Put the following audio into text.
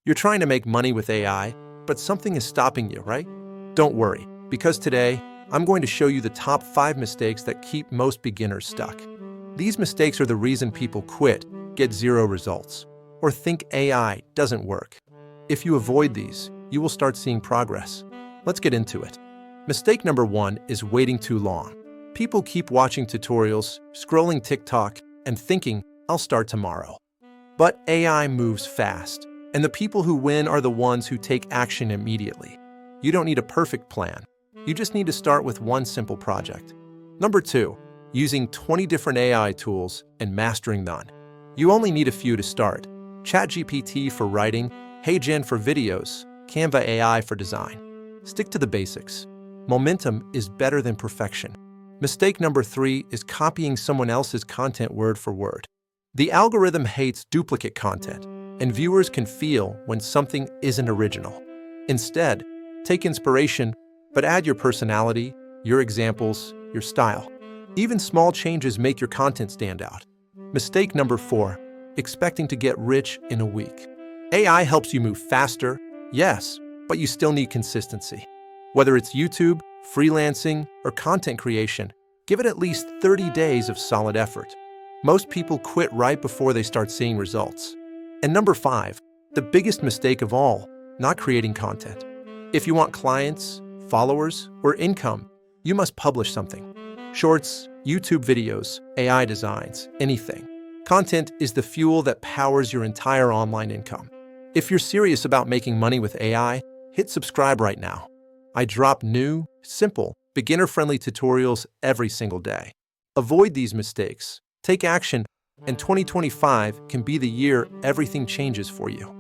You're trying to make money with AI, but something is stopping you, right? Don't worry, because today, I'm going to show you the top 5 mistakes that keep most beginners stuck. These mistakes are the reason people quit, get 0 results, or think AI doesn't work. If you avoid these, you will start seeing progress. Let's get into it. Mistake number 1 is waiting too long. People keep watching tutorials, scrolling TikTok, and thinking, I'll start tomorrow. But AI moves fast, and the people who win are the ones who take action immediately. You don't need a perfect plan. You just need to start with one simple project. Number 2, using 20 different AI tools and mastering none. You only need a few to start. ChatGPT for writing, HeyGen for videos, Canva AI for design. Stick to the basics. Momentum is better than perfection. Mistake number 3 is copying someone else's content word for word. The algorithm hates duplicate content, and viewers can feel when something isn't original. Instead, take inspiration, but add your personality, your examples, your style. Even small changes make your content stand out. Mistake number 4, expecting to get rich in a week. AI helps you move faster, yes, but you still need consistency. Whether it's YouTube, freelancing, or content creation, give it at least 30 days of solid effort. Most people quit right before they start seeing results. And number 5, the biggest mistake of all, not creating content. If you want clients, followers, or income, you must publish something. Shorts, YouTube videos, AI designs, anything. Content is the fuel that powers your entire online income. If you're serious about making money with AI, hit subscribe right now. I drop new, simple, beginner-friendly tutorials every single day. Avoid these mistakes, take action, and 2025 can be the year everything changes for you.